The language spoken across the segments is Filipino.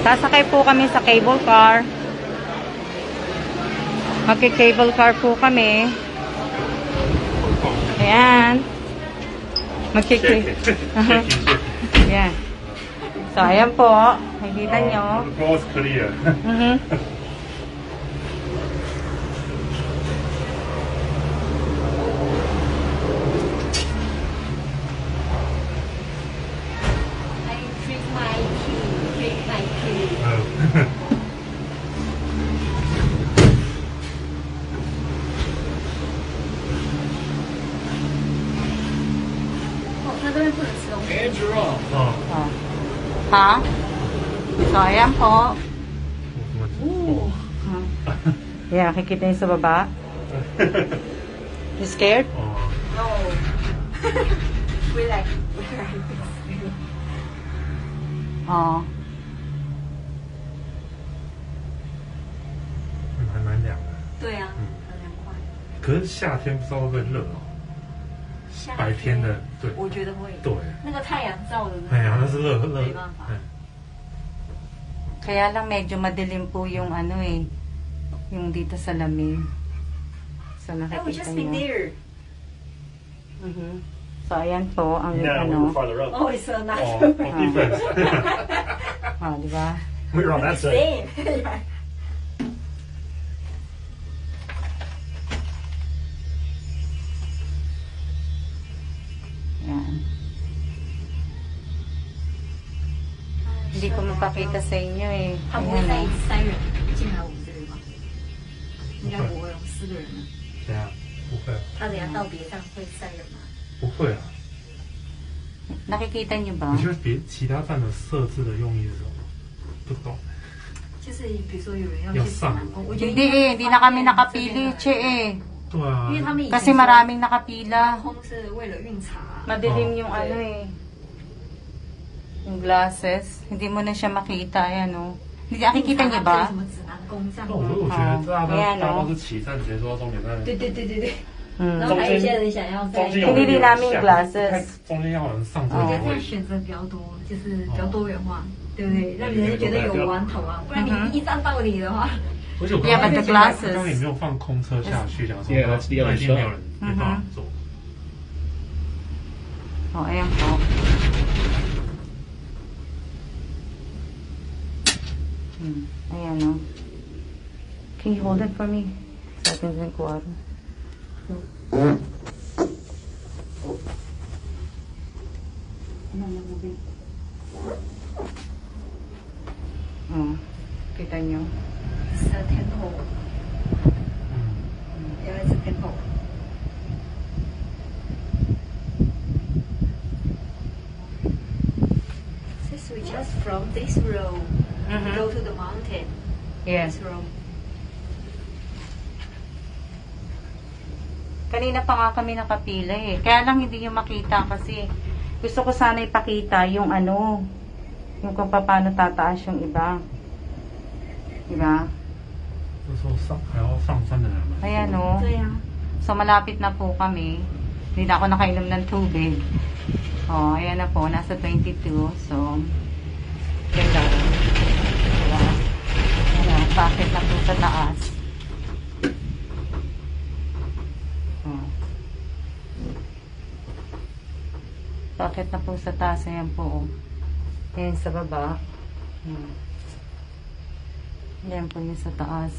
Sasakay po kami sa cable car. Magki-cable car po kami. Ayan. Magki-cable. Ayan. So, ayan po. Nakikita nyo. The floor is clear. I drink my tea. Andrew. Oh. Ha? So, ayan po. Yeah, nakikita nyo sa baba. You scared? No. We like. Oh. 还蛮凉的。对啊，很凉快。可是夏天不知道会不会热哦。夏白天的，对，我觉得会。对。那个太阳照的。哎呀，那是热。没办法。 Kaya lang medyo madilim po yung ano eh. Yung dito sa lamig. So I will nakikita just be nyo. there. So ayan po ang Yeah, we ano. were farther up. Oh, it's so nice. Oh, difference. Di ba? We were on that side. Same. Ayan. Hindi ko mapakita sa inyo eh. 他不会 Ayan 带哦. 3人进来我们这里吗？应该不会，我们4个人呢。对啊，不会，他等下道别上会3人吗？不会啊。 Nakikita nyo ba? 你觉得别其他站的设置的用意是什么？不懂。就是比如说有人要去要上我觉得 Hindi eh. Hindi na kami nakapili, che eh. 对啊因。为他们以前 Kasi maraming nakapila. 空是为了运茶。 Madilim yung ano eh. Yung glasses. Hindi mo na siya makita. Ayan o. Hindi, nakikita niyo ba? 什么指南宫这样那我觉得大家都哦大家都是起站直接坐到终点站。对对对对对。 Hmm. 然后还有一些人想要在，中间有pinili 人 namin 下 glasses. 中间要有人上这我觉得个位置。这样选择比较多，就是比较多元化，对不对？让人觉得有玩头啊，不然你一站到底的话，而且我 Yeah, 刚 but 刚 the glasses. 刚刚也没有放空车下去，讲说 Yeah, that's the 那 other 一定没有人 side. 没办法坐。 O, ayan po. Ayan o. Can you hold it for me? So I can drink water. Kita nyo? Sa temple，原来是 temple。Since we just from this road, we go to the mountain. Yes. This road. Kanina pa nga kami nakapila eh. Kaya lang hindi nyo makita kasi gusto ko sana ipakita yung ano, yung kung paano tataas yung iba. Diba? 那时候还要上山的人们。 Ayan o. 对呀、 So malapit na po kami. Hindi na ako nakainom ng tubig. Oh, ayan na po. Nasa 22. So, yan lang. Diba? Ayan, bakit na po sa taas. Oh. Bakit na po sa taas. Ayan po. Ayan sa baba. Ayan po yung sa taas.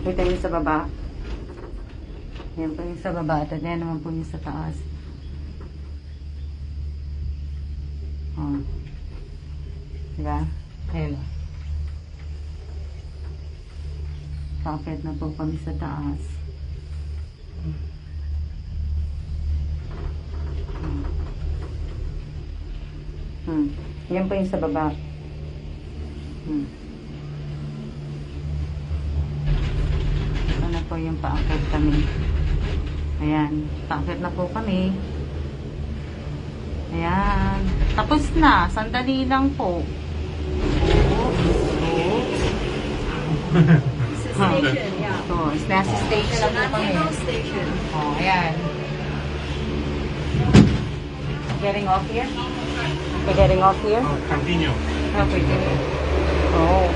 Kita yung sa baba. Ayan po yung sa baba. At ayan naman po yung sa taas. Oh. Diba? Ayan. Kakit na po kami sa taas. Yan po yung sa baba. Ito na po yung paakit kami. Ayan. Paakit na po kami. Ayan. Tapos na. Sandali lang po. This is station, yeah. So, nasa station na po kami. National station. Oh, ayan. getting off here? We're getting off here? Continue. Okay. Oh.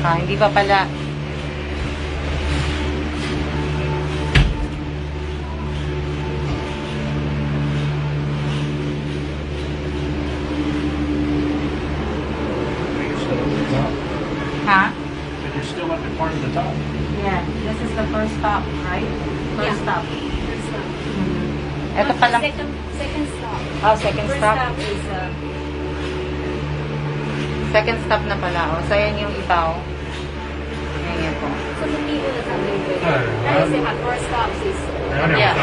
Ah, hindi pa pala. Ha? And you're still at the part of the top. Yeah, this is the first stop, right? First Yeah. stop. First stop. Ito pa lang. Second stop. Oh, second First stop. stop is Second stop na pala. Oh. So, yan yung iba, oh. Yan yan po. 这是第二个站，对不对？对那你是 have first stop is 还有两站。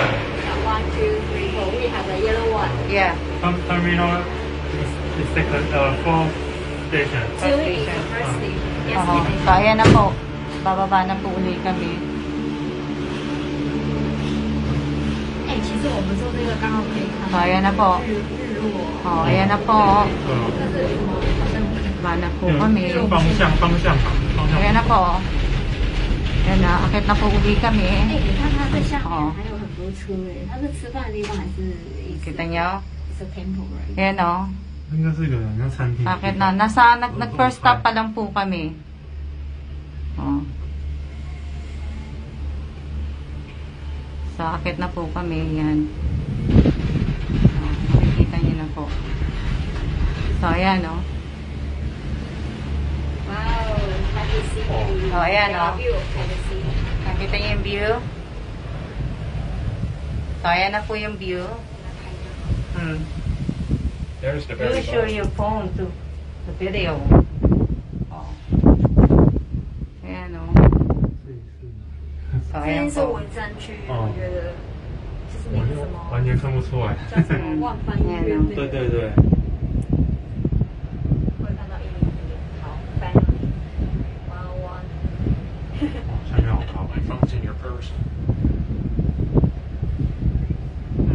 1, 2, 3, 4. We have the yellow one. Yeah. Terminal is second, fourth station. Zurich is the first station. Yes, Oo. we So, ayan na po. Bababa na po uli kami. 哎，其实我们坐这个刚好可以看 So, ayan na po. 日落。 Oh, ayan na po. 但是什么好像 Baba na po kami. 方向嘛，方向。 Ayan na po. Ayan na. Akit na po uli 哎， kami. 你看它这下面哦还有很多车哎，它是吃饭的地方还是 Kita nyo? is a temple right？ Ayan o. 应该是一个很像餐厅。 Akit na. Nag-first stop pa lang po kami. Oh. So, akit na po kami. Yan. Oh, makikita nyo na po. So, ayan o. Wow, can you see? Oh, ayan o. View, can you see? Nakita nyo yung view? So, ayan na po yung view. There's the You show your phone to the video. Oh. Ayan o. So, 这 ayan 边是 po. 文山区，哦我觉得就是那个什么完全看不出来。叫什么万帆医院那个，对对对。会看到100好，family 101。下面好高。My phone's in your purse.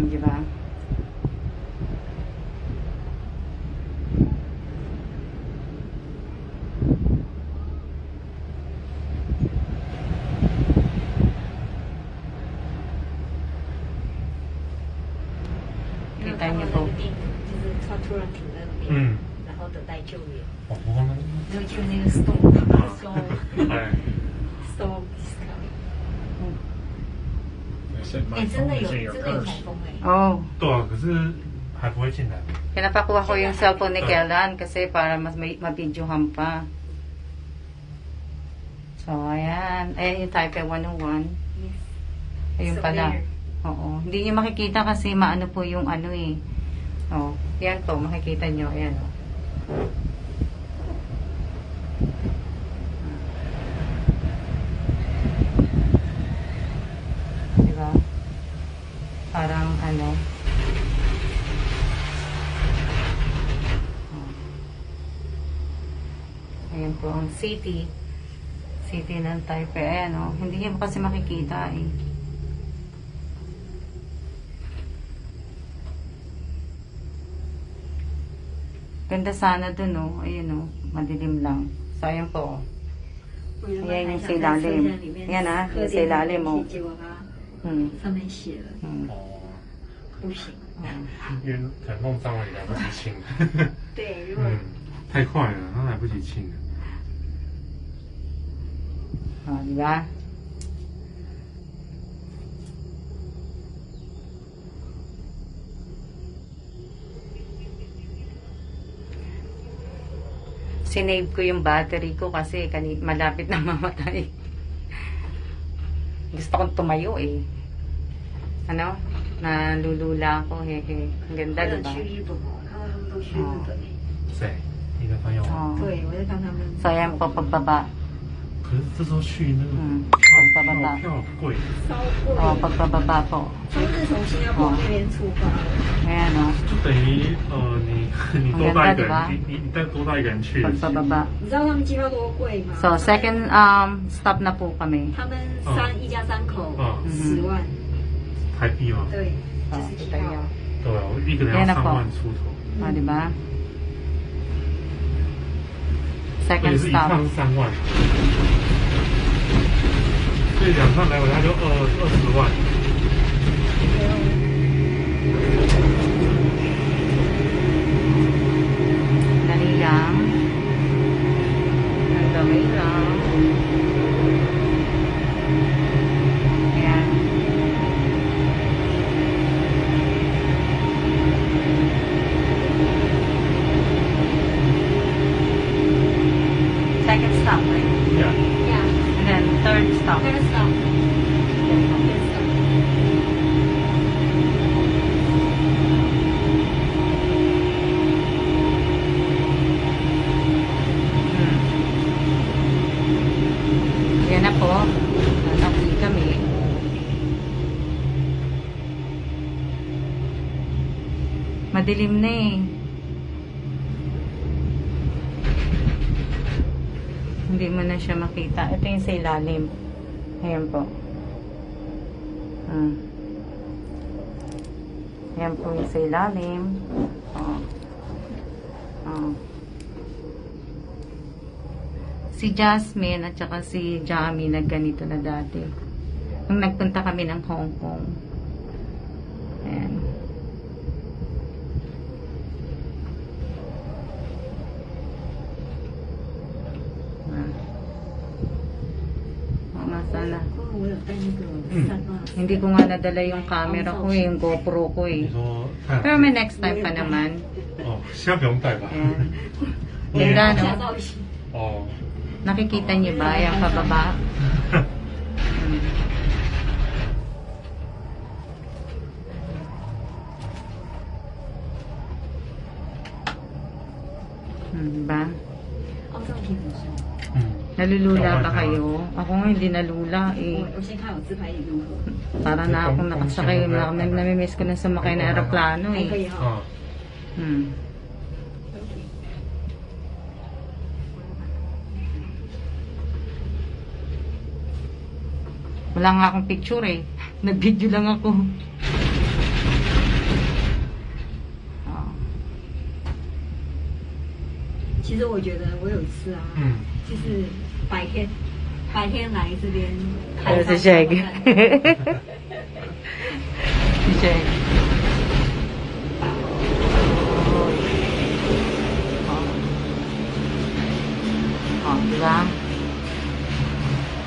Di ba? Kita niyo po. 就是他突然停在那边，嗯。然后等待救援，哦，我们。就那个 store 哎。 store is coming。 I said my 哎，真 phone 的有 is in your 真的有 purse. 台风哎。 Oh. 对啊，可是还不会进来。 Pinapakuha ko yung cellphone ni Kellan kasi para mas ma-videohan pa. So, ayan. Ayan yung Taipei 101. Yes. Ayun So pala. there. Oo. Hindi nyo makikita kasi maano po yung ano eh. Oh, yan po. Makikita nyo. Ayan o. Diba? Parang ano. Ayan po ang city. City ng Taipei. Ayan o. Hindi nyo kasi makikita eh. Ganda sana dun o. Ayun o. Madilim lang. So, ayan po. Ayan yung sa ilalim. Yan ah. Yung sa ilalim o. 结果它 Hmm. 上面写了 Hmm. 哦，不行。因为可能弄脏了也来不及清。对，如果太快了，它来不及清了。 Oh, di ba? Sinave ko yung battery ko kasi malapit na mamatay. Gusto kong tumayo eh. Ano? Nalulula ako. Hehe. Ang ganda, 或者 diba? 去日本哦，看到他们都去日本哎。谁？你的朋友吗？ Oh. 对，我在看他们。 So, ayan po, pagbaba. 可是这时候去那个pagbaba. 票很贵。超贵。 Oh, pagbababa po. 他们是从新加坡那边出发的。 Ayan o. 就等于你多带一个人，你再多带一个人去。 Pagbababa. 你知道他们机票多贵吗？ So, second stop na po kami. 他们一家3口嗯10万，台币吗？对， Oh, 就是机 kita 票。 nyo. 对啊，我一个人要3万出头， Oh, di ba? 而且 Second 是一 stop. 趟是3万。这两趟来回他就20万。Dali lang. Ang dami lang. Ayan. Second stop, right? Yeah. Yeah. And then third stop. Third stop. Third stop. Yan na po. Nakauwi kami. Madilim na eh. Hindi mo na siya makita. Ito yung sa ilalim. Ayan po. Ayan po yung sa ilalim. Oh. Oh. Si Jasmine at saka si Jamie nagganito na dati. Nung nagpunta kami ng Hong Kong. Ayan. Sana. 我有带那个散发。 Hindi ko nga nadala yung camera ko eh, yung GoPro ko eh. 你说 Pero may next time pa naman. 哦，现在不用带吧？ Ayan. Ganda, 下 no? 照一起。 哦， Nakikita niyo ba yung pababa? Diba? 哦，这种挺不错。 Nalulula ba kayo? Ako nga hindi nalula eh. 我先看我自拍影如何， Para na akong nakasakay. Namimiss ko na sumakay na aeroplano 还可 eh. 以哈。 Hmm. Wala nga akong picture eh. Nag-video lang ako. Oh. 其实我觉得我有一次啊，就是白天来这边看 Si Shag. Si Shag. Oh, diba?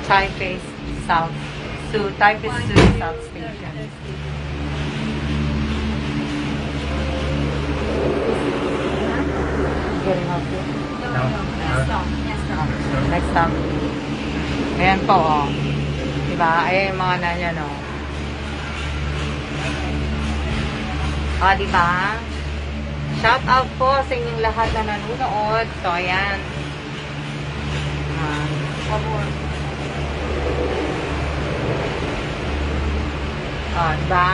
Taipei South. Taipei South Station. Getting off here. Next stop. Ayan po, oh. Diba? Ayan yung mga nanyan, oh. Oh, diba? Shout out po sa inyong lahat na nanonood. So, ayan. Oh, diba?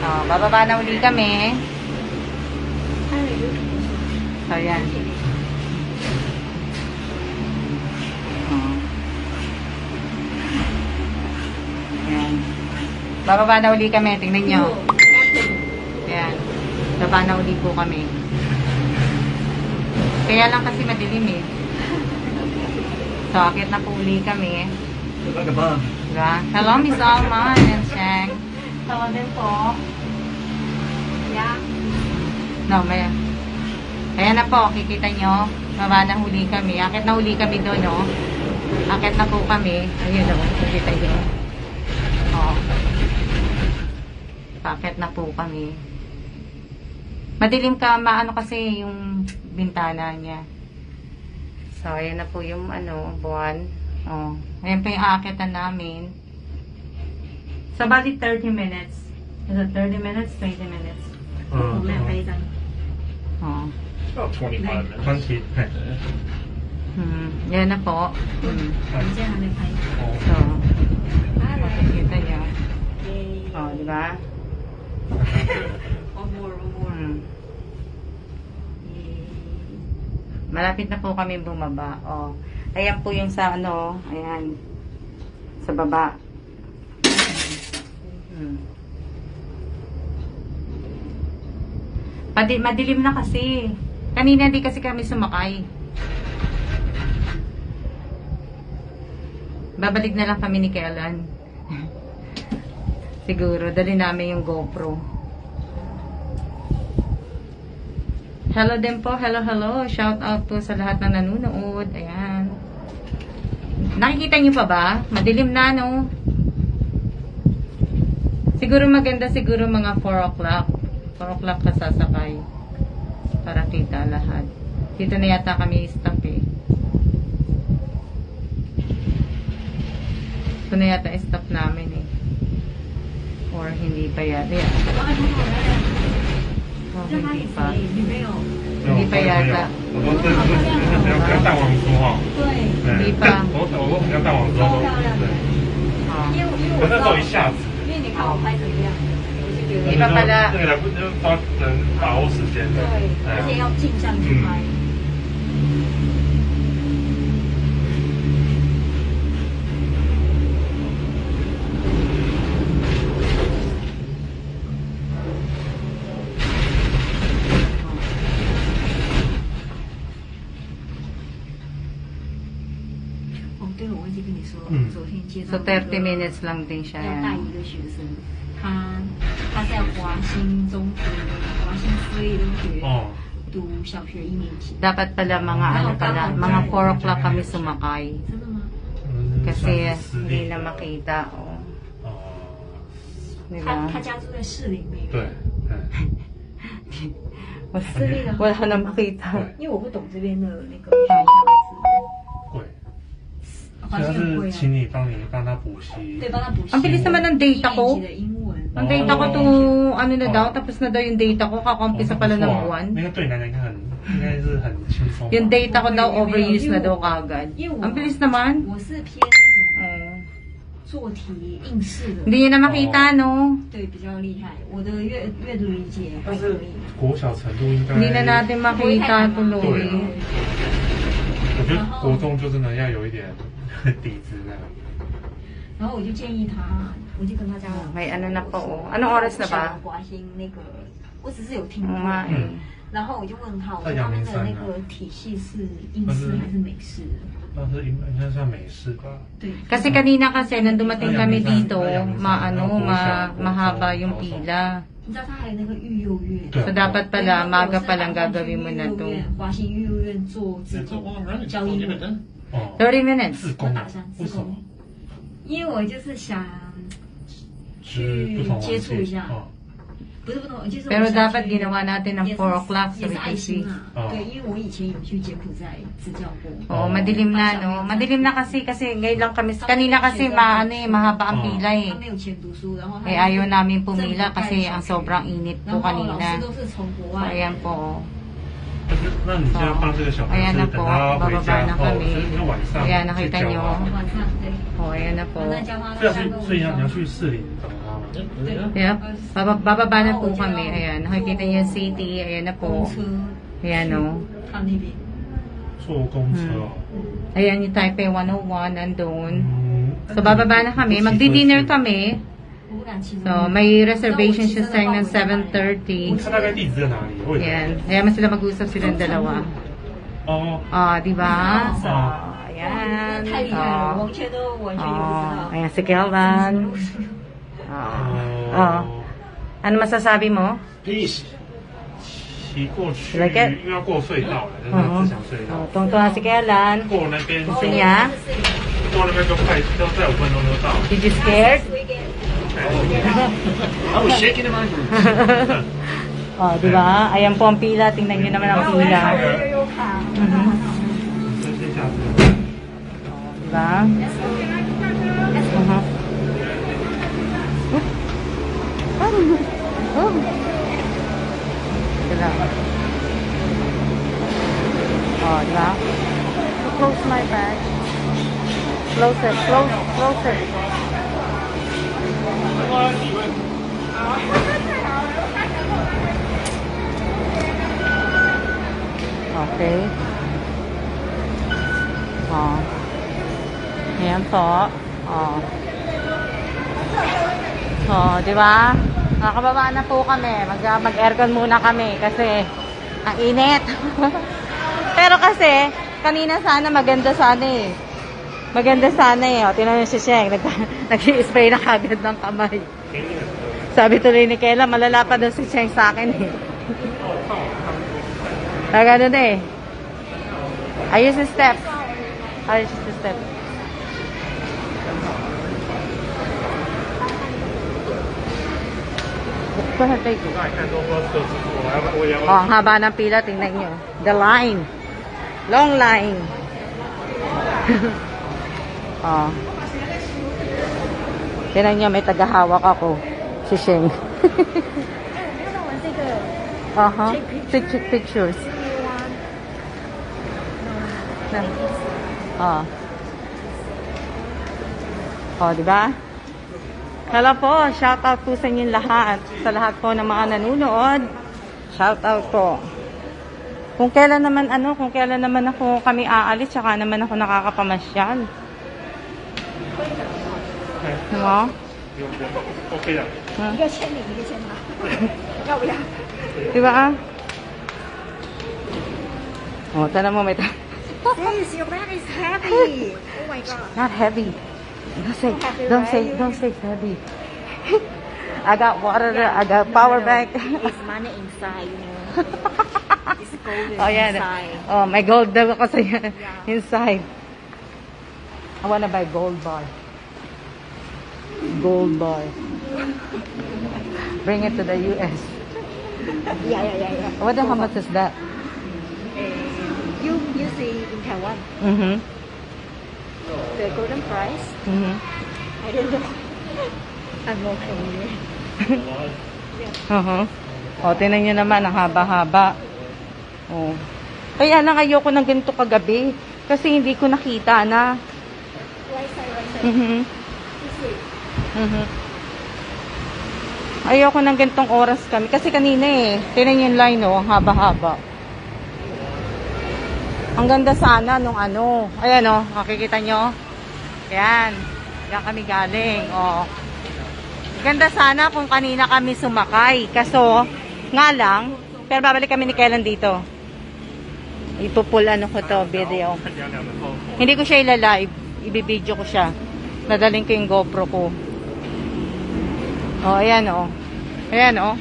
Oh, bababa na uli kami. So, ayan. Oh. Ayan. Bababa na uli kami. Tingnan nyo. Ayan. Baba na uli po kami. Kaya lang kasi madilim eh. So, akit na po uli kami. Diba? Hello, Miss Alma and Shang. Hello din po. Yeah. No, may... Ayan na po, kikita nyo. Baba na huli kami. Akit na huli kami doon, no? Akit na po kami. Ayun, no? Kikita nyo. Oh. Akit na po kami. Madilim ka, maano kasi yung bintana niya. So, ayan na po yung, ano, buwan. Oh. Ayan po yung akitan namin. So, bali 30 minutes. Is it 30 minutes? 20 minutes? 我们俩拍一张。 Oh. About 25 minutes. 20. Yan na po. 我们现在还没拍。 So, 来来。 makikita nyo. 耶。 Oh, di ba? One more, one more. Malapit na po kami bumaba. Oh. Ayan po yung sa ano, ayan. Sa baba. Madilim na kasi. Kanina di kasi kami sumakay. Babalik na lang kami ni Kailan. Siguro, dali namin yung GoPro. Hello din po. Hello, hello. Shout out po sa lahat na nanonood. Ayan. Nakikita niyo pa ba? Madilim na, no? Siguro maganda siguro mga 4 o'clock. 4 o'clock ka sasakay. Para kita lahat. Dito na yata kami stop eh. Ito na yata stop namin eh. Or hindi pa yata. Oh, hindi pa. Hindi pa yata. Hindi pa. 我那时候一下子。因为你看我拍怎么样，我就觉得一般拍的那个来不能把握时间的，对，而且要镜上去拍。哦，对了，我忘记跟你说，昨天接到 So 30 minutes lang din siya 要带 yan. 一个学生，他在华新中学、华新私立中学读小学1年级。 Dapat pala mga ano pala, mga 4 o'clock kami sumakay. 真的吗？ Kasi hindi na makita. Oh. 他 Diba? 家住在士林那边。对，Wala na makita. 因为我不懂这边的那个学校的贵。华所以他是新很贵啊。请你帮他补习。对，帮他补习。 Ang bilis naman ng data 1 ko. 年级的英文。 Ang data ko to, ano na daw, tapos na daw yung data ko, kakampisa pala ng buwan. 那个对你来讲应该是很轻松。 Yung data ko daw overuse na daw kagad. 因为我 Ang bilis naman. 我是偏那种 Oh. 做题应试的。 Hindi niya na makita, no? 对，比较厉害。我的阅读理解还可以。国小程度应该。 Hindi na natin makita tuloy. 我觉得国中就真的要有一点底子的。 然后我就建议他，我就跟他讲， May ano na po, oh. Anong oras na ba? 华兴那个，我只是有听过。 Oo nga eh. 然后我就问他，我说他们的那个体系是应试还是美式？ 那是应该算美式吧。 对。 Kasi kanina kasi, nang dumating kami dito, mahaba yung pila. 你知道他还有那个育幼院。 So, dapat pala, maga pa lang gagawin mo na to. 华兴育幼院做自己教英文。 30 minutes. 自工啊？为什么？ 因为我就是想去接触一下。不是不同，就是 Pero dapat ginawa natin ng 4 o'clock so we can see. 对，因为我以前有去柬埔寨支教过。 Oo, madilim na, no? Madilim na kasi ngayon lang kami. Kanina kasi mahaba ang pila eh. 他没有钱读书，然后 Eh, ayaw namin pumila kasi ang sobrang init po 然后老 kanina. 师都是从国 So, 外。 ayan po. 那你现在放这个小孩 Ayan 是 na 等 po, 他回 bababa 家 na 后， kami. 是晚上 Ayan, 去 nakita 教 nyo. 吗？ 晚上对。 Oh, ayan na po. 我在教他， 所以你要去士林找他吗？ Yep. Bababa na po kami. Ayan, nakikita niyo yung city. Ayan na 公 po. 车 Ayan o. 到那边。 坐公车哦。 Ayan yung Taipei 101 nandun. 嗯。 So, bababa na kami. Magdi-dinner kami. 我不敢骑。 So, may reservation siya sa ng 7:30. 他大概地址在哪里？我也 Ayan. Ayan, sila mag-usap silang dalawa. 哦。 Di ba? So, ayan. 太厉害了，完全都完全就不知道。 Ayan, si Kelvan. Ano masasabi mo? 骑过去， Like it? 因为要过隧道了，真的只想隧道。 Tungtong si Kelvan. 过那边， Gusto niya? 过那边就快，就在5分钟就到。 Did you scared? I was shaking in my boots. Di ba? Ayan po ang pila. Tingnan nyo naman ang pila. 这下子。 Di ba? Diba? Di ba? Close my bag. Close it. Close it. Okay. Ayan po. Di ba? Nakababa na po kami. Mag-aircon muna kami kasi ang init. Pero kasi, kanina sana maganda sana eh. Maganda sana eh. O, tinan niyo si Sheng. Nag-spray na kagad ng kamay. Sabi tuloy ni Kayla, malala pa daw si Sheng sa akin eh. Ganun eh. Ayos yung step. Ayos yung step. Oh, ang haba ng pila, tingnan nyo. The line. Long line. Oh. Tingnan nyo, may tagahawak ako. Si Sheng. Take pictures. Oh. Oh, di ba? Hello po, shout out po sa inyong lahat. Sa lahat po ng mga nanonood. Shout out po. Kung kailan naman ako kami aalis, tsaka naman ako nakakapamasyal. Diba? Okay lang. Diba ah? Oh, tala mo may Sis, your bag is heavy. Oh my god. Not heavy. Don't say heavy. I got water, I got power bank. It's money inside, you know. It's gold Oh yeah. inside. Oh, my gold daw kasi inside. I wanna buy gold bar. Gold bar. Bring it to the US. Yeah. What the how much is that? You see in Taiwan, the golden price, I don't know. I'm not familiar. O, tinan nyo naman, ang haba-haba. O. Kaya lang ayoko ng ganito kagabi. Kasi hindi ko nakita na. Right side. Ayoko ng ganitong oras kami. Kasi kanina eh, tinan yung line o, ang haba-haba. Ang ganda sana nung ano. Ayan o, makikita nyo. Ayan. Diyan kami galing. O. Ganda sana kung kanina kami sumakay. Kaso, nga lang, pero babalik kami ni Kellen dito. Ipupul ano ko to, video. Hindi ko siya ilalive. Ibibideo ko siya. Nadaling ko yung GoPro ko. O, ayan o. Ayan o.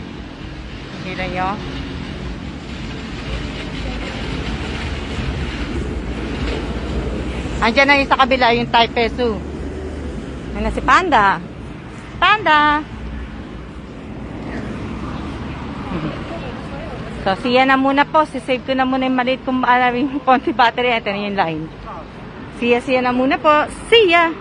Kita nyo. Andiyan na yung sa kabila, yung Thai peso. Ayan na si Panda. Panda! So, siya na muna po. Sisave ko na muna yung maliit kong konti battery. Ito na yung line. Siya na muna po. See ya!